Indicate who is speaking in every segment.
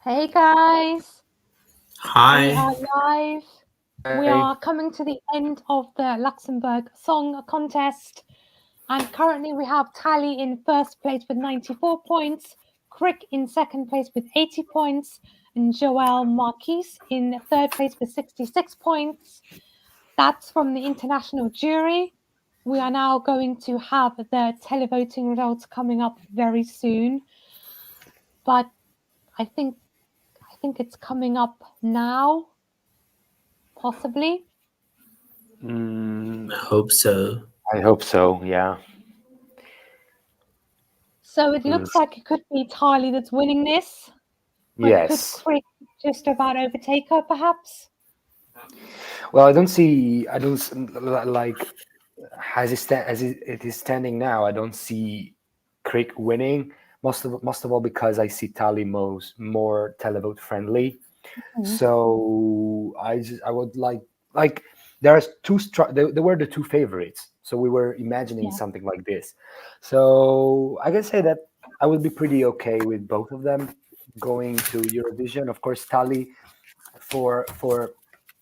Speaker 1: Hey guys, we
Speaker 2: Hi.
Speaker 1: are live. We
Speaker 3: Hi.
Speaker 1: are coming to the end of the Luxembourg Song Contest, and currently we have TALI in first place with 94 points, Krick in second place with 80 points, and Marques in third place with 66 points. That's from the international jury. We are now going to have the televoting results coming up very soon, but I think it's coming up now, possibly.
Speaker 2: I hope so.
Speaker 3: I hope so, yeah.
Speaker 1: So it looks like it could be TALI that's winning this. But
Speaker 3: Yes.
Speaker 1: could Krick just about overtake her, perhaps?
Speaker 3: Well, I don't like as it is standing now. I don't see Krick winning. Most of all because I see TALI more televote friendly. So I would like there's there were the two favorites. So we were imagining something like this. So I can say that I would be pretty okay with both of them going to Eurovision. Of course, TALI for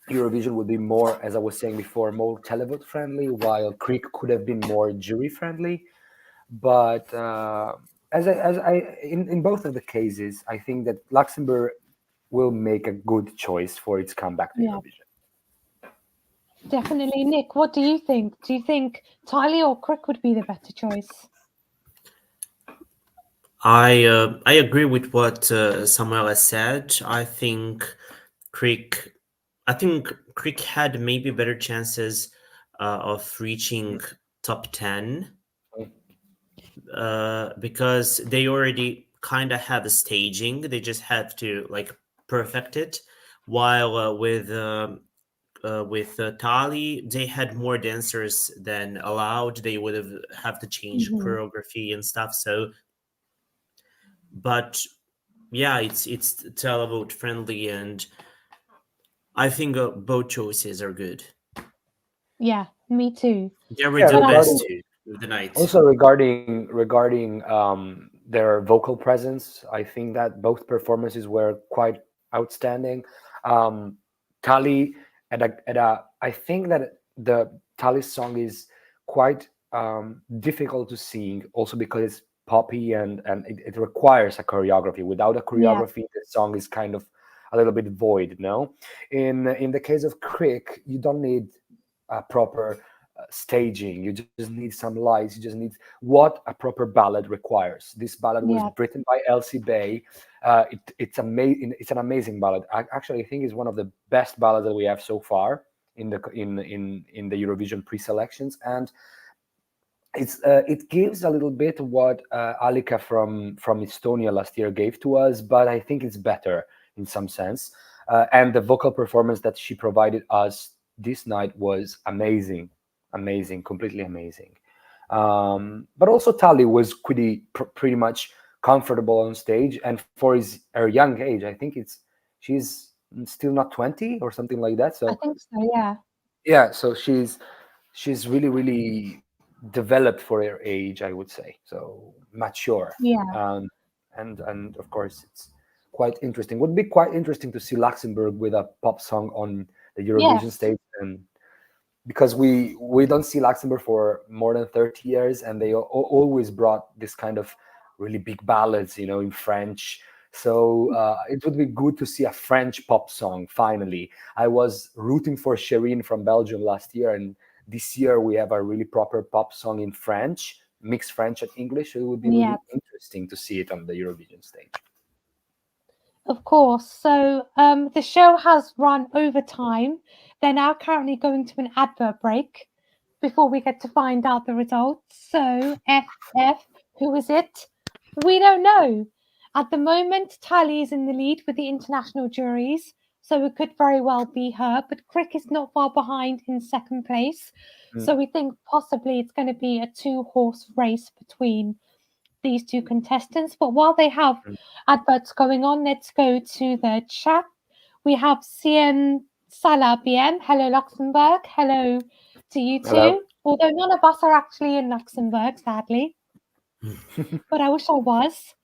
Speaker 3: Eurovision would be more, as I was saying before, more televote friendly, while Krick could have been more jury friendly. But in both of the cases, I think that Luxembourg will make a good choice for its comeback to Eurovision.
Speaker 1: Definitely. Nick, what do you think? Do you think TALI or Krick would be the better choice?
Speaker 2: I agree with what Samuel has said. I think Krick had maybe better chances of reaching top 10 because they already kind of have a staging. They just have to like perfect it. While with TALI, they had more dancers than allowed. They would have to change choreography and stuff. So, but yeah, it's televote friendly, and I think both choices are good.
Speaker 1: Yeah, me too.
Speaker 2: They were the best too of the night.
Speaker 3: Also regarding their vocal presence, I think that both performances were quite outstanding. TALI I think that the TALI song is quite difficult to sing, also because it's poppy and it requires a choreography. Without a choreography, the song is kind of a little bit void. No, in the case of Krick, you don't need a proper staging. You just need some lights. You just need what a proper ballad requires. This ballad was written by Elsie Bay. It's amazing. It's an amazing ballad. Actually, I think it's one of the best ballads that we have so far in the Eurovision pre-selections, and it gives a little bit what Alika from Estonia last year gave to us, but I think it's better in some sense. And the vocal performance that she provided us this night was amazing, completely amazing. But also TALI was pretty much comfortable on stage, and for her young age, I think she's still not 20 or something like that. So
Speaker 1: I think so, yeah.
Speaker 3: Yeah, so she's really developed for her age, I would say. So mature.
Speaker 1: Yeah.
Speaker 3: And of course it's quite interesting. Would be quite interesting to see Luxembourg with a pop song on the Eurovision stage, and because we don't see Luxembourg for more than 30 years, and they always brought this kind of really big ballads, in French. So it would be good to see a French pop song finally. I was rooting for Shireen from Belgium last year, and this year we have a really proper pop song in French, mixed French and English. So it would be really interesting to see it on the Eurovision stage.
Speaker 1: Of course. So the show has run over time. They're now currently going to an advert break before we get to find out the results. So FF, who is it? We don't know. At the moment, TALI is in the lead with the international juries, so it could very well be her, but Krick is not far behind in second place. So we think possibly it's going to be a two-horse race between these two contestants. But while they have adverts going on, let's go to the chat. We have CM Salah BM. Hello, Luxembourg. Hello to you too.
Speaker 3: Hello.
Speaker 1: Although none of us are actually in Luxembourg, sadly. But I wish I was.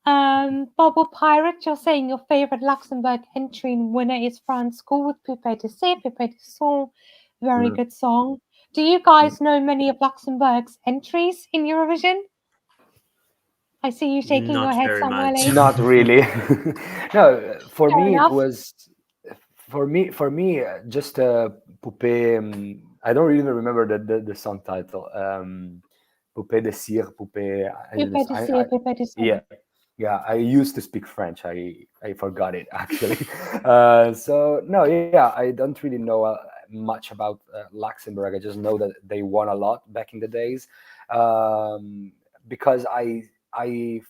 Speaker 1: Bubble Pirate, you're saying your favorite Luxembourg entry and winner is France School with Poupée de Cire, Poupée de Son. Very good song. Do you guys know many of Luxembourg's entries in Eurovision? I see you shaking your
Speaker 2: Not
Speaker 1: head,
Speaker 2: very
Speaker 1: Samuel.
Speaker 2: much.
Speaker 3: Not really. No, for
Speaker 1: Fair
Speaker 3: me it
Speaker 1: enough.
Speaker 3: was just Poupée. I don't even remember the song title. Poupée de cire, Poupée.
Speaker 1: Poupée de Cire, Poupée de Son.
Speaker 3: Yeah. I used to speak French. I forgot it actually. So no, yeah, I don't really know much about Luxembourg. I just know that they won a lot back in the days, because I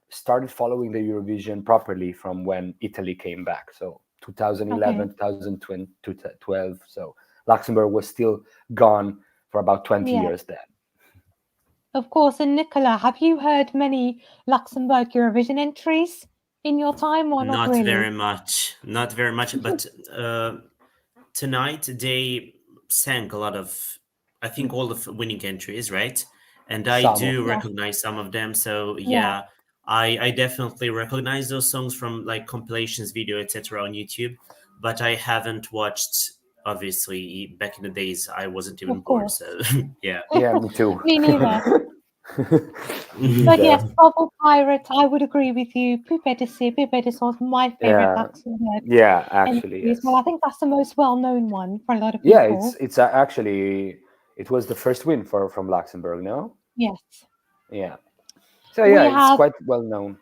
Speaker 3: started following the Eurovision properly from when Italy came back. So 2011, 2012. So Luxembourg was still gone for about 20 years then.
Speaker 1: Of course. And Nicola, have you heard many Luxembourg Eurovision entries in your time or not really?
Speaker 2: Not very much. But tonight they sang a lot of, I think, all of winning entries, right? And I do recognize some of them. So yeah, I definitely recognize those songs from like compilations, video, etc. on YouTube. But I haven't watched. Obviously, back in the days, I wasn't even born. So yeah.
Speaker 3: Yeah, me too.
Speaker 1: Me neither. But yes, Bubble Pirate, I would agree with you. Poupée de Cire, Poupée de Son is my favorite Luxembourg.
Speaker 3: Yeah, actually, yes.
Speaker 1: Well, I think that's the most well-known one for a lot of
Speaker 3: Yeah,
Speaker 1: people.
Speaker 3: it's actually, it was the first win from Luxembourg, no?
Speaker 1: Yes.
Speaker 3: Yeah. So yeah, it's quite well known.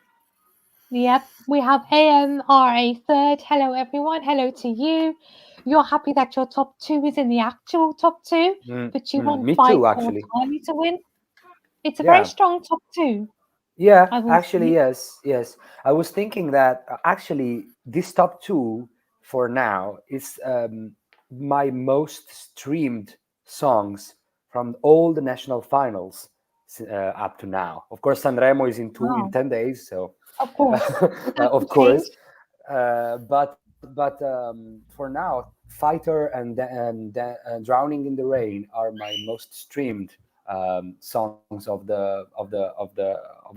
Speaker 1: Yep, we have AMRA third. Hello, everyone. Hello to you. You're happy that your top two is in the actual top two, but you want
Speaker 3: me
Speaker 1: five
Speaker 3: too,
Speaker 1: for
Speaker 3: actually.
Speaker 1: TALI to win. It's a very strong top two.
Speaker 3: Yeah, actually, yes. I was thinking that actually this top two for now is my most streamed songs from all the national finals up to now. Of course, Sanremo is in 10 days, so
Speaker 1: of course,
Speaker 3: of course. But for now, Fighter and Drowning in the Rain are my most streamed songs of the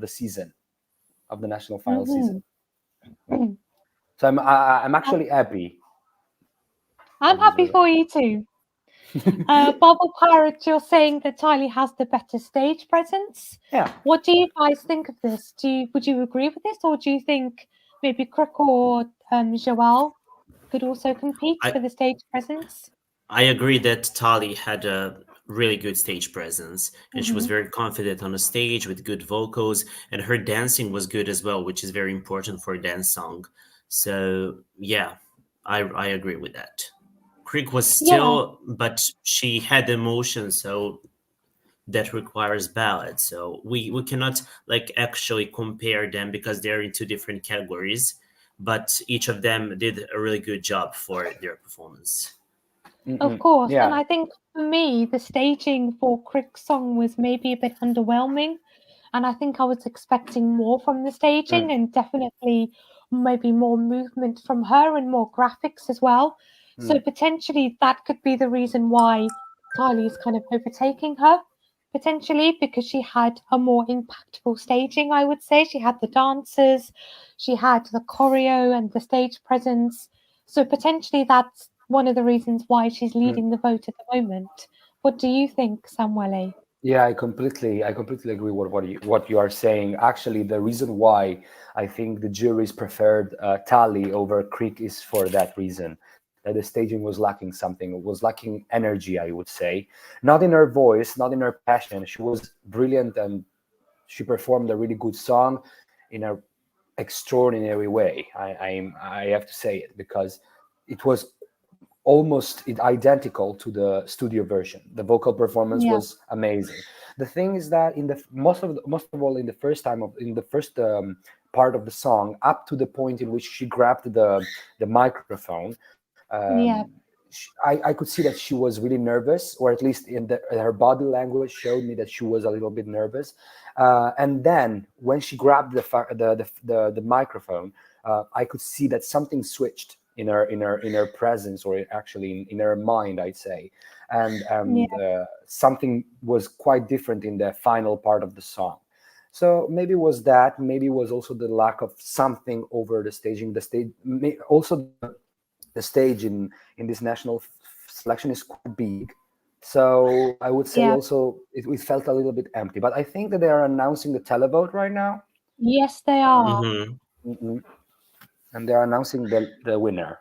Speaker 3: season, of the national final season. So I'm actually happy.
Speaker 1: I'm happy for you too. Bubble Pirate, you're saying that TALI has the better stage presence.
Speaker 3: Yeah.
Speaker 1: What do you guys think of this? Would you agree with this, or do you think maybe Krick or CHAiLD could also compete for the stage presence?
Speaker 2: I agree that TALI had a really good stage presence, and she was very confident on the stage with good vocals, and her dancing was good as well, which is very important for a dance song. So yeah, I agree with that. Krick was still, but she had emotion, so that requires ballad. So we cannot like actually compare them because they're in two different categories, but each of them did a really good job for their performance.
Speaker 1: Of course, and I think for me, the staging for Krick's song was maybe a bit underwhelming, and I think I was expecting more from the staging and definitely maybe more movement from her and more graphics as well. So potentially that could be the reason why TALI is kind of overtaking her, potentially because she had a more impactful staging, I would say. She had the dancers, she had the choreo and the stage presence. So potentially that's one of the reasons why she's leading the vote at the moment. What do you think, Samuele?
Speaker 3: Yeah, I completely agree with what you are saying. Actually, the reason why I think the juries preferred TALI over Krick is for that reason. That the staging was lacking something. It was lacking energy, I would say. Not in her voice, not in her passion. She was brilliant and she performed a really good song in an extraordinary way. I have to say it, because it was almost identical to the studio version. The vocal performance was amazing. The thing is that in the most of all in the first part of the song, up to the point in which she grabbed the microphone, I could see that she was really nervous, or at least in her body language showed me that she was a little bit nervous. And then when she grabbed the microphone, I could see that something switched in her presence, or actually in her mind, I'd say, and something was quite different in the final part of the song. So maybe it was that. Maybe it was also the lack of something over the staging. The stage, also the stage in this national selection is quite big. So I would say also it felt a little bit empty. But I think that they are announcing the televote right now.
Speaker 1: Yes, they are.
Speaker 3: And they are announcing the winner.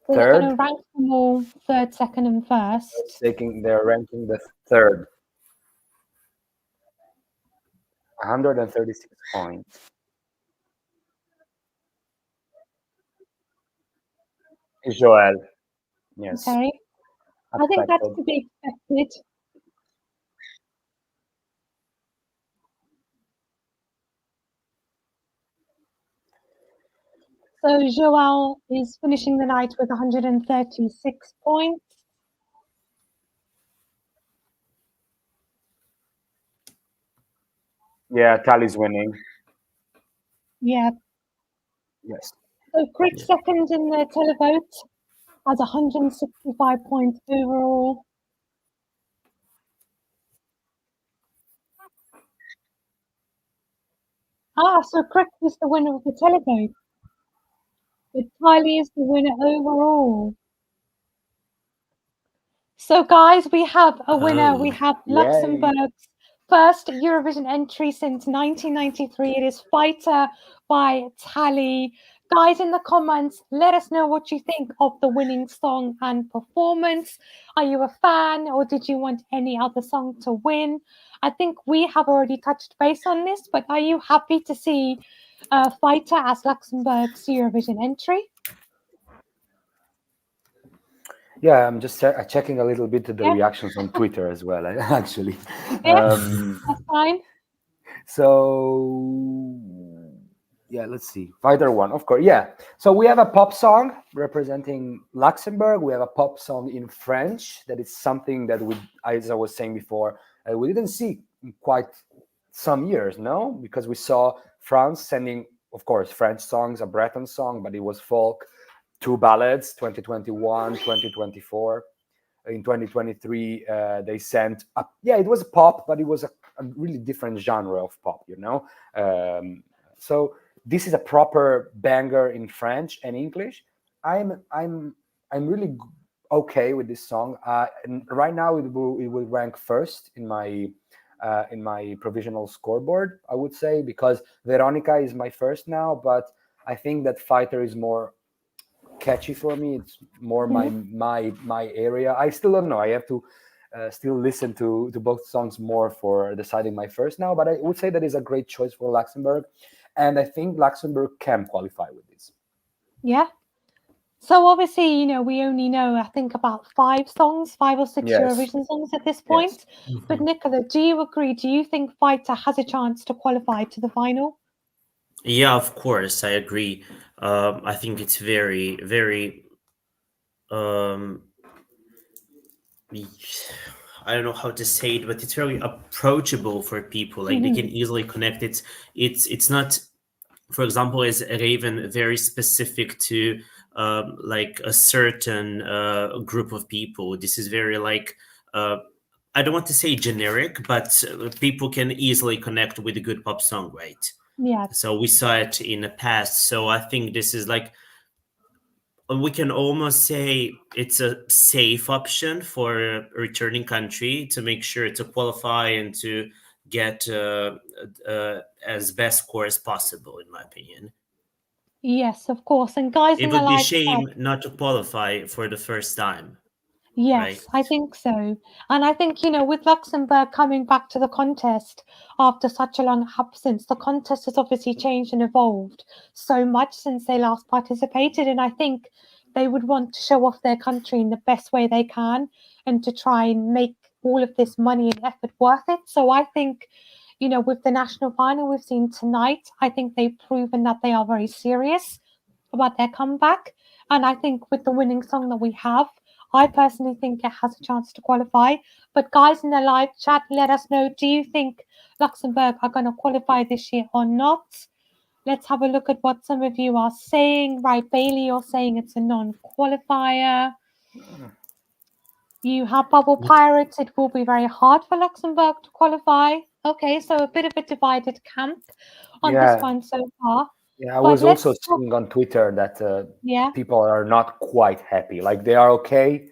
Speaker 1: So they're going to rank them all third, second, and first.
Speaker 3: They're ranking the third. 136 points. Is Joel. Yes.
Speaker 1: Okay. I think that's to be expected. So Joel is finishing the night with 136 points.
Speaker 3: Yeah, Tali's winning.
Speaker 1: Yeah.
Speaker 3: Yes.
Speaker 1: So Krick second in the televote has 165 points overall. So Krick is the winner of the televote. But TALI is the winner overall. So guys, we have a winner. We have Luxembourg's first Eurovision entry since 1993. It is Fighter by TALI. Guys, in the comments, let us know what you think of the winning song and performance. Are you a fan, or did you want any other song to win? I think we have already touched base on this, but are you happy to see Fighter as Luxembourg's Eurovision entry?
Speaker 3: Yeah, I'm just checking a little bit the reactions on Twitter as well, actually.
Speaker 1: That's fine.
Speaker 3: So, yeah, let's see. Fighter one, of course. Yeah. So we have a pop song representing Luxembourg. We have a pop song in French. That is something that as I was saying before, we didn't see in quite some years, no? Because we saw France sending, of course, French songs, a Breton song, but it was folk. 2 ballads, 2021, 2024. In 2023, they sent it was pop, but it was a really different genre of pop, you know. So this is a proper banger in French and English. I'm really okay with this song. And right now, it will rank first in my provisional scoreboard, I would say, because Veronica is my first now, but I think that Fighter is more catchy for me. It's more my area. I still don't know. I have to still listen to both songs more for deciding my first now, but I would say that is a great choice for Luxembourg, and I think Luxembourg can qualify with this.
Speaker 1: Yeah. So obviously, you know, we only know, I think, about 5 or 6 Eurovision songs at this point. Yes. But Nicola, do you agree? Do you think Fighter has a chance to qualify to the final?
Speaker 2: Yeah, of course, I agree. I think it's very, very. I don't know how to say it, but it's very approachable for people. Like they can easily connect. It's not, for example, is Raven very specific to like a certain group of people. This is very like I don't want to say generic, but people can easily connect with a good pop song, right?
Speaker 1: Yeah.
Speaker 2: So we saw it in the past. So I think this is like, we can almost say it's a safe option for a returning country to make sure to qualify and to get as best score as possible, in my opinion.
Speaker 1: Yes, of course. And guys,
Speaker 2: it would be a shame not to qualify for the first time.
Speaker 1: Yes,
Speaker 2: right?
Speaker 1: I think so. And I think, you know, with Luxembourg coming back to the contest after such a long absence, the contest has obviously changed and evolved so much since they last participated. And I think they would want to show off their country in the best way they can and to try and make all of this money and effort worth it. So I think, you know, with the national final we've seen tonight, I think they've proven that they are very serious about their comeback. And I think with the winning song that we have, I personally think it has a chance to qualify. But guys in the live chat, let us know, do you think Luxembourg are going to qualify this year or not? Let's have a look at what some of you are saying. Right, Bailey, you're saying it's a non-qualifier. You have Bubble Pirates. It will be very hard for Luxembourg to qualify. Okay, so a bit of a divided camp on this
Speaker 3: Yeah,
Speaker 1: one so far.
Speaker 3: yeah. I
Speaker 1: But
Speaker 3: was also
Speaker 1: let's talk.
Speaker 3: seeing on Twitter that
Speaker 1: Yeah,
Speaker 3: people are not quite happy. Like they are okay,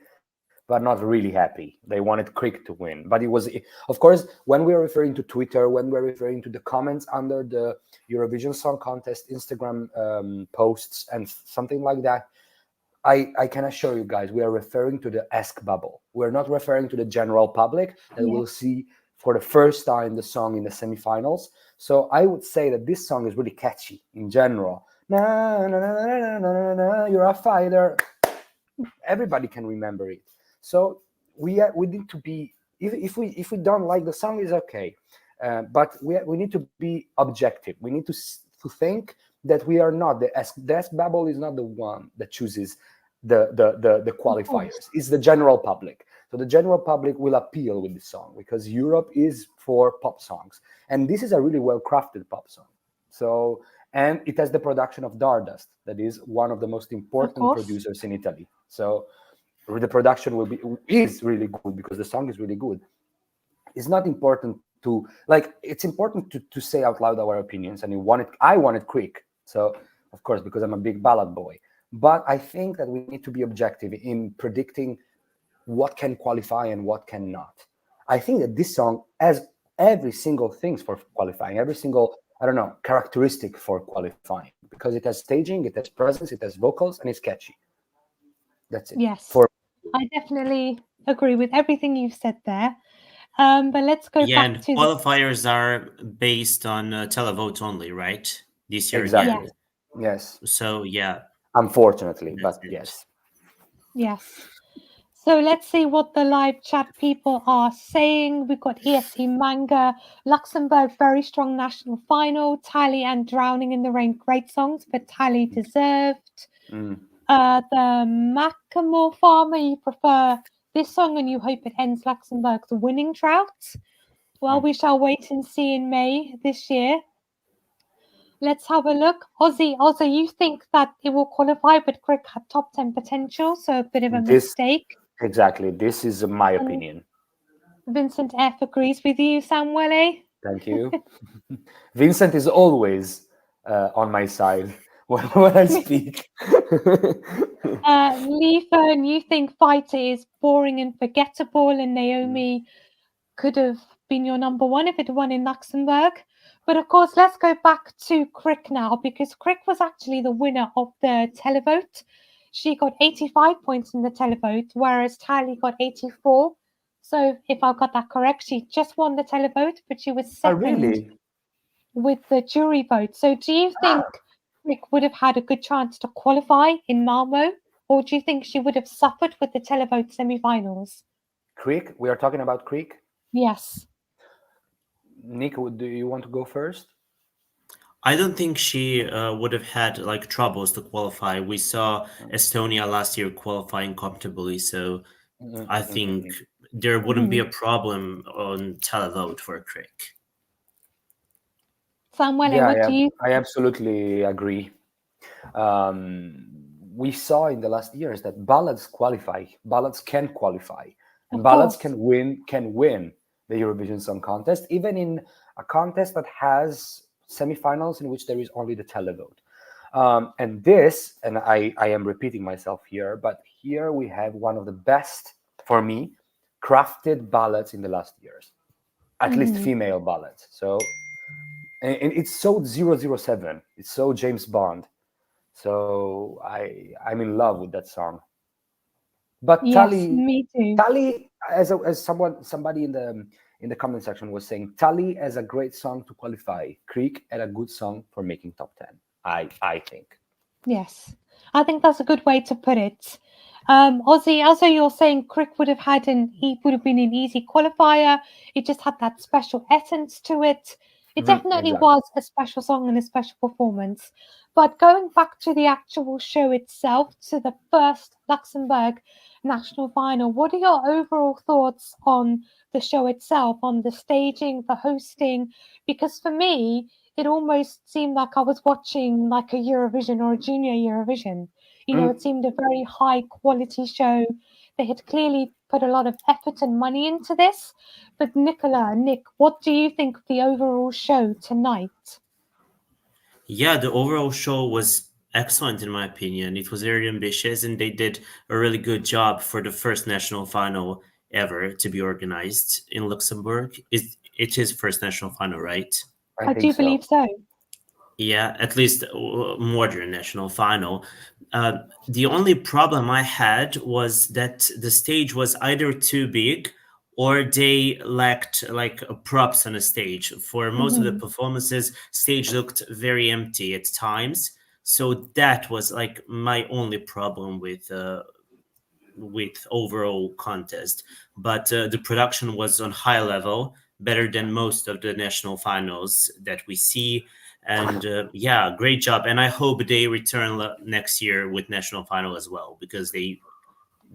Speaker 3: but not really happy. They wanted Krick to win. But it was, of course, when we're referring to Twitter, when we're referring to the comments under the Eurovision Song Contest Instagram posts and something like that, I can assure you guys, we are referring to the Ask bubble. We're not referring to the general public that will see for the first time the song in the semifinals. So I would say that this song is really catchy in general. Na, na, na, na, na, na, na, you're a fighter. Everybody can remember it. So we need to be, if we don't like the song, is okay, but we need to be objective. We need to think that we are not the Ask Bubble is not the one that chooses the qualifiers. It's the general public. So the general public will appeal with the song because Europe is for pop songs, and this is a really well crafted pop song. So, and it has the production of Dardust, that is one of the most important producers in Italy. So the production is really good because the song is really good. It's not important to it's important to say out loud our opinions, and I wanted Krick. So of course, because I'm a big ballad boy. But I think that we need to be objective in predicting what can qualify and what cannot. I think that this song has every single thing for qualifying, every single, I don't know, characteristic for qualifying, because it has staging, it has presence, it has vocals, and it's catchy. That's it.
Speaker 1: Yes, I definitely agree with everything you've said there. But let's go back to
Speaker 2: qualifiers are based on televote only, right? This year
Speaker 3: exactly.
Speaker 2: again.
Speaker 3: Yes.
Speaker 2: So yeah.
Speaker 3: Unfortunately, but yes.
Speaker 1: Yes. So let's see what the live chat people are saying. We've got ESC Manga, Luxembourg, very strong national final, TALI and Drowning in the Rain, great songs, but TALI deserved. The Macklemore Farmer, you prefer this song and you hope it ends Luxembourg's winning drought. Well, we shall wait and see in May this year. Let's have a look. Ozzy, you think that it will qualify, but Krick had top 10 potential, so a bit of a mistake.
Speaker 3: Exactly. This is my opinion.
Speaker 1: Vincent F agrees with you, Samuele.
Speaker 3: Thank you. Vincent is always on my side when I speak.
Speaker 1: Leafern, you think Fighter is boring and forgettable, and Naomi could have been your number one if it won in Luxembourg. But of course, let's go back to Krick now, because Krick was actually the winner of the televote. She got 85 points in the televote, whereas TALI got 84. So if I got that correct, she just won the televote, but she was second with the jury vote. So do you think Krick would have had a good chance to qualify in Malmo, or do you think she would have suffered with the televote semi-finals?
Speaker 3: Krick? We are talking about Krick?
Speaker 1: Yes.
Speaker 3: Nick, do you want to go first?
Speaker 2: I don't think she would have had troubles to qualify. We saw Estonia last year qualifying comfortably, so I think there wouldn't be a problem on televote for Krick.
Speaker 1: Samuel, what do you think?
Speaker 3: I absolutely agree. We saw in the last years that ballads can qualify, and ballads can win the Eurovision Song Contest, even in a contest that has semifinals in which there is only the televote. And I am repeating myself here, but here we have one of the best, for me, crafted ballads in the last years, at least female ballads. So, and it's so 007. It's so James Bond. So I'm in love with that song. But
Speaker 1: yes, me too.
Speaker 3: TALI, as somebody in the comment section was saying, TALI as a great song to qualify. Krick had a good song for making top 10. I think.
Speaker 1: Yes, I think that's a good way to put it. Ozzy, also you're saying Krick would have been an easy qualifier. It just had that special essence to it. It definitely was a special song and a special performance. But going back to the actual show itself, to the first Luxembourg national final, what are your overall thoughts on the show itself, on the staging, the hosting? Because for me, it almost seemed like I was watching like a Eurovision or a Junior Eurovision. You know, it seemed a very high quality show. They had clearly put a lot of effort and money into this. But Nick, what do you think of the overall show tonight?
Speaker 2: Yeah, the overall show was excellent in my opinion. It was very ambitious, and they did a really good job for the first national final ever to be organized in Luxembourg. It is first national final, right?
Speaker 1: I do believe so.
Speaker 2: Yeah, at least modern national final. The only problem I had was that the stage was either too big or they lacked like props on a stage. For most of the performances, stage looked very empty at times. So that was like my only problem with overall contest. But the production was on high level, better than most of the national finals that we see. And yeah, great job. And I hope they return next year with national final as well, because they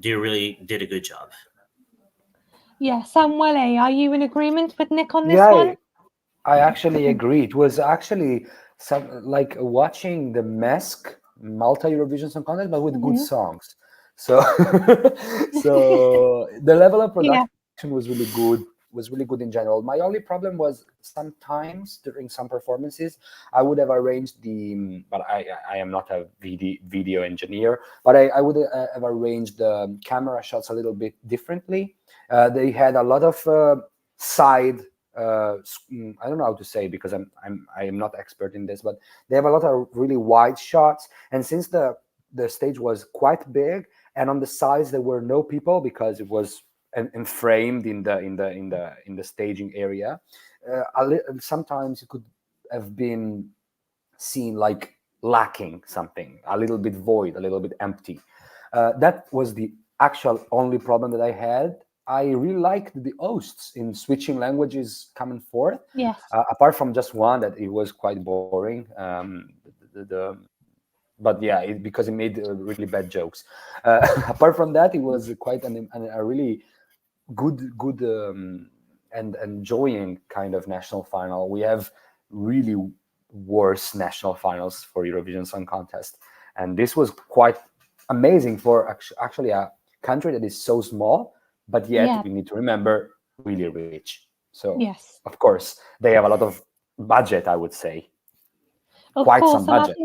Speaker 2: really did a good job.
Speaker 1: Yeah, Samuele, are you in agreement with Nick on this one?
Speaker 3: I actually agree. It was actually like watching the Malta Eurovision Song Contest, but with good songs. So, so the level of production was really good. Was really good in general. My only problem was sometimes during some performances, I would have arranged but I am not a video engineer, but I would have arranged the camera shots a little bit differently. They had a lot of side. I don't know how to say, because I am not expert in this, but they have a lot of really wide shots. And since the stage was quite big, and on the sides there were no people because it was and framed in the staging area, sometimes it could have been seen like lacking something, a little bit void, a little bit empty. That was the actual only problem that I had. I really liked the hosts in switching languages coming forth.
Speaker 1: Yes.
Speaker 3: Apart from just one that it was quite boring. But yeah, because it made really bad jokes. Apart from that, it was quite a really good and enjoying kind of national final. We have really worse national finals for Eurovision Song Contest, and this was quite amazing for actually a country that is so small, but yet we need to remember really rich. So
Speaker 1: yes,
Speaker 3: of course they have a lot of budget, I would say. Some budget.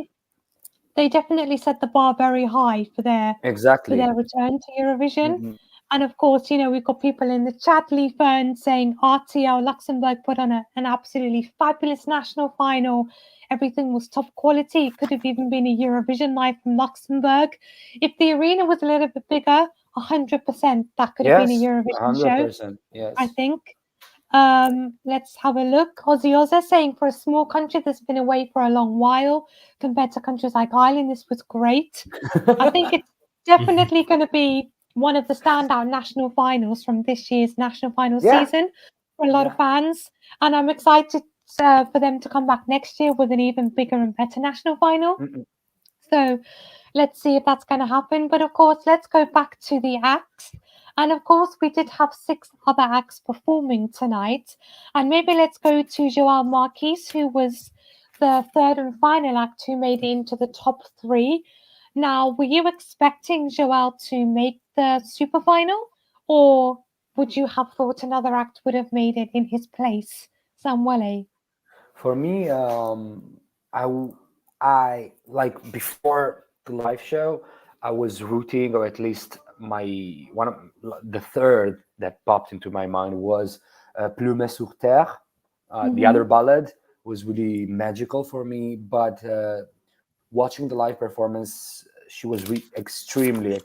Speaker 1: They definitely set the bar very high for their return to Eurovision. And of course, you know, we've got people in the chat, Fern, saying RTL Luxembourg put on an absolutely fabulous national final. Everything was top quality. It could have even been a Eurovision live from Luxembourg. If the arena was a little bit bigger, 100% that could have been a Eurovision
Speaker 3: 100%,
Speaker 1: show.
Speaker 3: Yes,
Speaker 1: I think. Let's have a look. Ozzy saying, for a small country that's been away for a long while compared to countries like Ireland, this was great. I think it's definitely going to be one of the standout national finals from this year's national final season for a lot of fans. And I'm excited for them to come back next year with an even bigger and better national final. So let's see if that's going to happen. But of course, let's go back to the acts. And of course, we did have 6 other acts performing tonight. And maybe let's go to João Marques, who was the third and final act who made it into the top 3. Now, were you expecting João to make the super final? Or would you have thought another act would have made it in his place? Samuele?
Speaker 3: For me, I like before the live show, I was rooting, or at least one of the third that popped into my mind was Paumée sur terre. The other ballad was really magical for me, but watching the live performance, she was extremely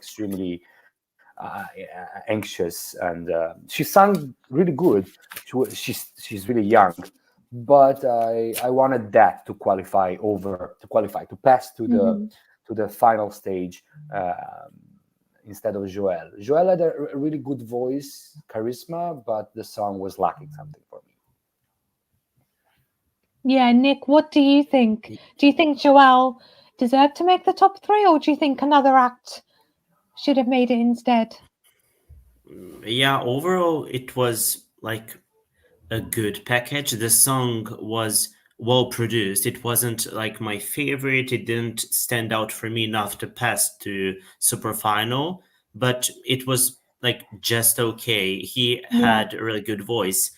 Speaker 3: anxious, and she sang really good. She's really young, but I wanted that to qualify to pass to the final stage instead of Joël. Joël had a really good voice, charisma, but the song was lacking something for me.
Speaker 1: Yeah, Nick, what do you think? Do you think Joël deserved to make the top 3, or do you think another act should have made it instead?
Speaker 2: Yeah, overall, it was like a good package. The song was well produced. It wasn't like my favorite. It didn't stand out for me enough to pass to super final, but it was like just okay. He had a really good voice.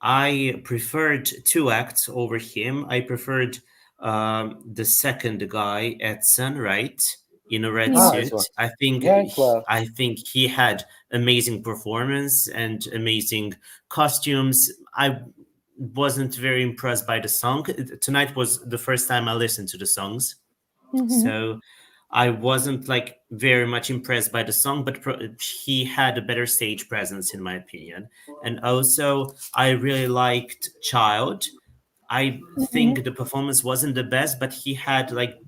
Speaker 2: I preferred two acts over him. I preferred the second guy, EDSUN, right, in a red
Speaker 1: Yeah.
Speaker 3: This
Speaker 2: suit.
Speaker 3: one.
Speaker 2: I think
Speaker 3: Yeah, well,
Speaker 2: I think he had amazing performance and amazing costumes. I wasn't very impressed by the song. Tonight was the first time I listened to the songs, so I wasn't like very much impressed by the song, but he had a better stage presence in my opinion. And also, I really liked CHAiLD. I think the performance wasn't the best, but he had like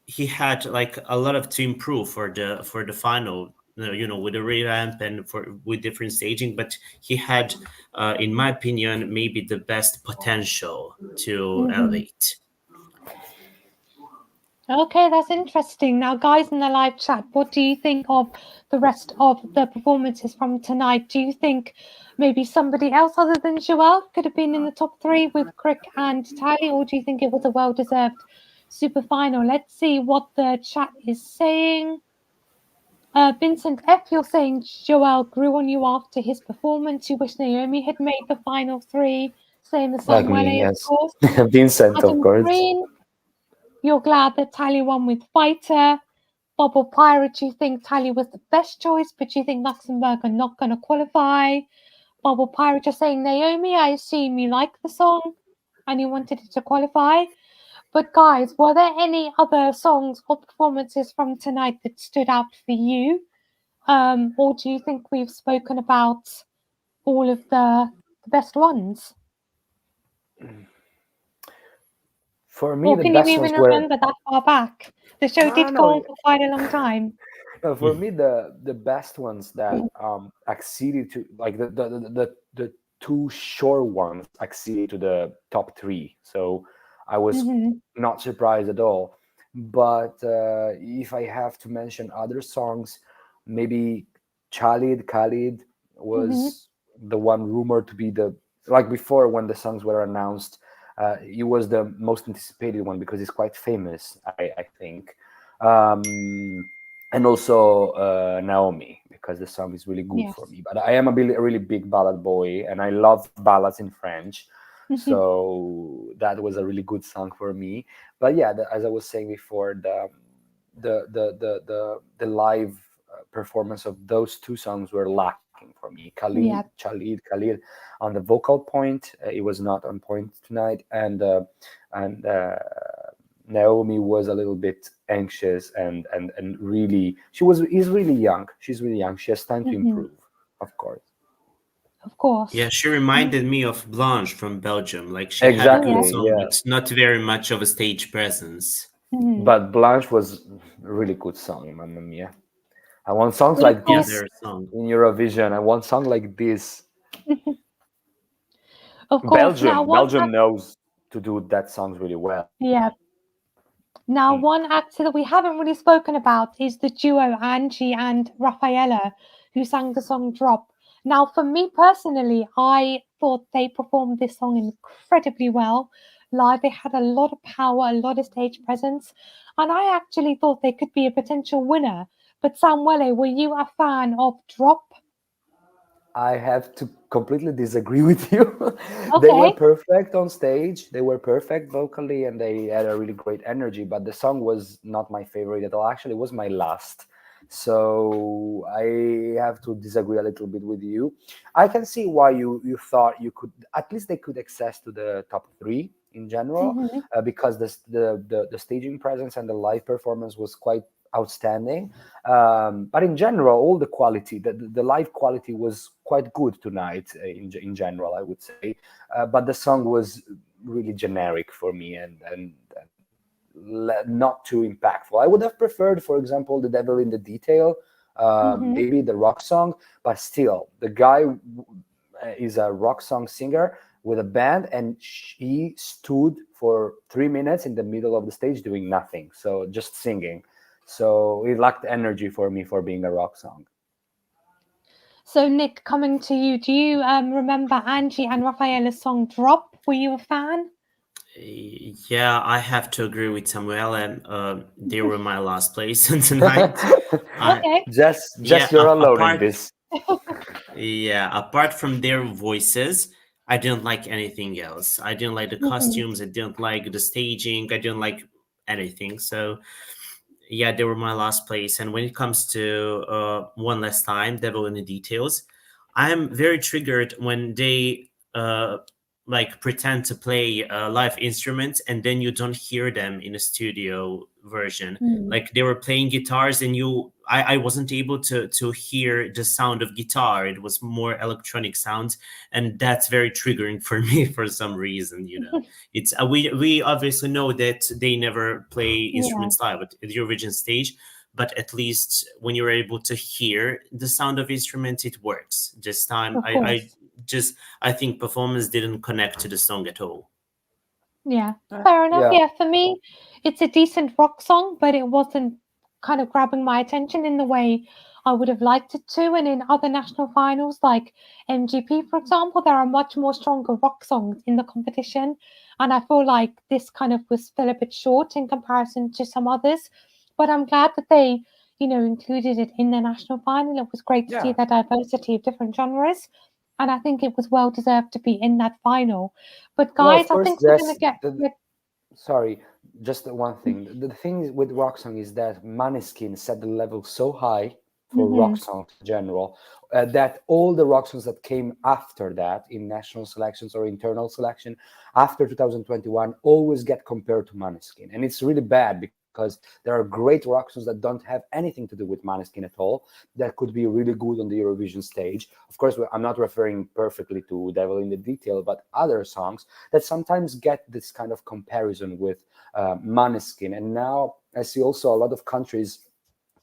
Speaker 2: he had like a lot of to improve for the final. With the revamp and with different staging, but he had, in my opinion, maybe the best potential to elevate.
Speaker 1: Okay, that's interesting. Now, guys in the live chat, what do you think of the rest of the performances from tonight? Do you think maybe somebody else other than Joelle could have been in the top three with Krick and TALI, or do you think it was a well-deserved super final? Let's see what the chat is saying. Vincent F, you're saying Joelle grew on you after his performance. You wish Naomi had made the final three. Same as
Speaker 3: like me,
Speaker 1: Samuele, of
Speaker 3: yes.
Speaker 1: course.
Speaker 3: Vincent, of
Speaker 1: Adam
Speaker 3: course.
Speaker 1: Green, you're glad that TALI won with Fighter. Bubble Pirate, you think TALI was the best choice, but you think Luxembourg are not going to qualify. Bubble Pirate, you're saying, Naomi, I assume you like the song and you wanted it to qualify. But guys, were there any other songs or performances from tonight that stood out for you? Or do you think we've spoken about all of the best ones?
Speaker 3: For me,
Speaker 1: Or
Speaker 3: the
Speaker 1: can you
Speaker 3: best
Speaker 1: even
Speaker 3: ones were.
Speaker 1: remember that far back? The show did go on for quite a long time.
Speaker 3: No, for me, the best ones that acceded to, like the two short ones acceded to the top three. So I was not surprised at all. But if I have to mention other songs, maybe Khalid was the one rumored to be the, like before when the songs were announced. He was the most anticipated one because he's quite famous, I think. And also Naomi, because the song is really good for me. But I am a really big ballad boy, and I love ballads in French. So that was a really good song for me. But yeah, as I was saying before, the live performance of those two songs were lacking for me. Khalid on the vocal point, it was not on point tonight, and Naomi was a little bit anxious and really is really young. She's really young. She has time to improve, of course.
Speaker 1: Of course.
Speaker 2: Yeah, she reminded me of Blanche from Belgium. Like she had a good song, but not very much of a stage presence.
Speaker 3: But Blanche was a really good song, Mamma Mia. I want songs like this in Eurovision. I want songs like this.
Speaker 1: Of course.
Speaker 3: Belgium knows to do that songs really well.
Speaker 1: Yeah. Now, one actor that we haven't really spoken about is the duo Angy and Rafaela, who sang the song Drop. Now, for me personally, I thought they performed this song incredibly well. Live, they had a lot of power, a lot of stage presence, and I actually thought they could be a potential winner. But Samuele, were you a fan of Drop?
Speaker 3: I have to completely disagree with you. They were perfect on stage. They were perfect vocally, and they had a really great energy. But the song was not my favorite at all. Actually, it was my last. So I have to disagree a little bit with you. I can see why you thought you could, at least they could access to the top three in general, because the staging presence and the live performance was quite outstanding. But in general, all the quality, the live quality was quite good tonight in general, I would say. But the song was really generic for me and not too impactful. I would have preferred, for example, The Devil in the Detail, maybe the rock song, but still, the guy is a rock song singer with a band, and he stood for 3 minutes in the middle of the stage doing nothing, so just singing. So it lacked energy for me for being a rock song.
Speaker 1: So Nick, coming to you, do you remember Angy and Rafaela's song Drop? Were you a fan?
Speaker 2: Yeah, I have to agree with Samuel, and they were my last place tonight. I
Speaker 1: Okay.
Speaker 3: just
Speaker 2: yeah,
Speaker 3: you're alone in
Speaker 2: apart
Speaker 3: this.
Speaker 2: yeah, apart from their voices, I didn't like anything else. I didn't like the
Speaker 1: Mhm.
Speaker 2: costumes. I didn't like the staging. I didn't like anything. So yeah, they were my last place. And when it comes to One Last Time, Devil in the Details, I am very triggered when they like pretend to play live instruments and then you don't hear them in a studio version.
Speaker 1: Mm.
Speaker 2: Like they were playing guitars and I wasn't able to hear the sound of guitar. It was more electronic sounds, and that's very triggering for me for some reason. It's we obviously know that they never play
Speaker 1: Yeah,
Speaker 2: instruments live at the Eurovision stage, but at least when you're able to hear the sound of instruments, it works. This time,
Speaker 1: of course.
Speaker 2: I think performance didn't connect to the song at all.
Speaker 1: Yeah, fair enough.
Speaker 3: Yeah.
Speaker 1: Yeah, for me, it's a decent rock song, but it wasn't kind of grabbing my attention in the way I would have liked it to. And in other national finals, like MGP, for example, there are much more stronger rock songs in the competition. And I feel like this kind of was fell a bit short in comparison to some others. But I'm glad that they, included it in the national final. It was great to see
Speaker 3: Yeah.
Speaker 1: the diversity of different genres. And I think it was well deserved to be in that final. But
Speaker 3: Well, of
Speaker 1: guys, I
Speaker 3: course,
Speaker 1: think we're going to get
Speaker 3: sorry, just one thing. The thing with rock song is that Maneskin set the level so high for rock
Speaker 1: Mhm.
Speaker 3: songs in general that all the rock songs that came after that in national selections or internal selection after 2021 always get compared to Maneskin, and it's really bad because there are great rock songs that don't have anything to do with Maneskin at all that could be really good on the Eurovision stage. Of course, I'm not referring perfectly to Devil in the Detail, but other songs that sometimes get this kind of comparison with Maneskin. And now I see also a lot of countries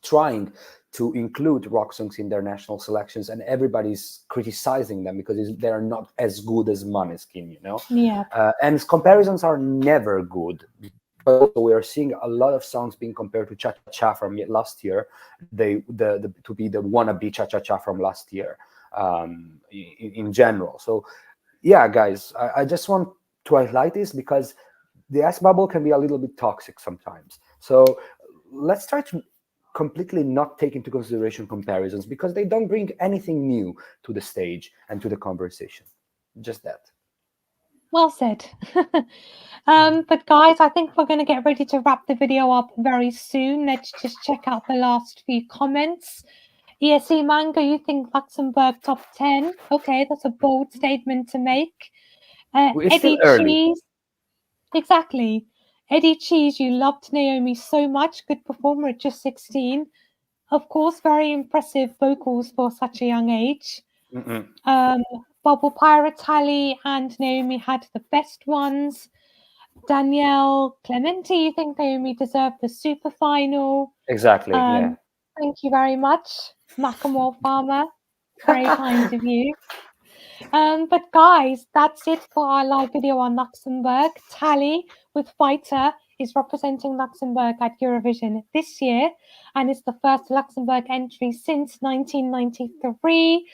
Speaker 3: trying to include rock songs in their national selections, and everybody's criticizing them because they're not as good as Maneskin,
Speaker 1: Yeah.
Speaker 3: and comparisons are never good. But also we are seeing a lot of songs being compared to Cha Cha Cha from last year. To be the wannabe Cha Cha Cha from last year in general. So yeah, guys, I just want to highlight this because the S bubble can be a little bit toxic sometimes. So let's try to completely not take into consideration comparisons because they don't bring anything new to the stage and to the conversation. Just that.
Speaker 1: Well said. But guys, I think we're going to get ready to wrap the video up very soon. Let's just check out the last few comments. ESE Manga, you think Luxembourg top 10? Okay, that's a bold statement to make.
Speaker 3: It's still
Speaker 1: Eddie
Speaker 3: early.
Speaker 1: Cheese, exactly. Eddie Cheese, you loved Naomi so much. Good performer at just 16. Of course, very impressive vocals for such a young age. Bubble Pirate TALI and Naomi had the best ones. Danielle Clementi, you think Naomi deserved the super final?
Speaker 3: Exactly. Yeah.
Speaker 1: Thank you very much, Macklemore Farmer. Very kind of you. But guys, that's it for our live video on Luxembourg. TALI with Fighter is representing Luxembourg at Eurovision this year, and it's the first Luxembourg entry since 1993.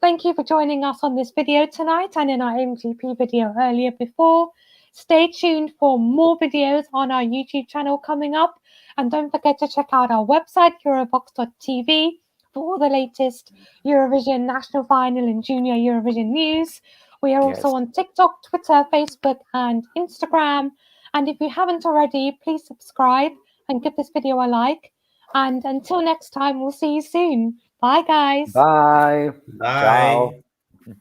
Speaker 1: Thank you for joining us on this video tonight and in our MGP video earlier before. Stay tuned for more videos on our YouTube channel coming up. And don't forget to check out our website, Eurovoxx.tv, for all the latest Eurovision National Final and Junior Eurovision news. We are also on TikTok, Twitter, Facebook, and Instagram. And if you haven't already, please subscribe and give this video a like. And until next time, we'll see you soon. Bye, guys.
Speaker 3: Bye. Ciao.
Speaker 2: Bye.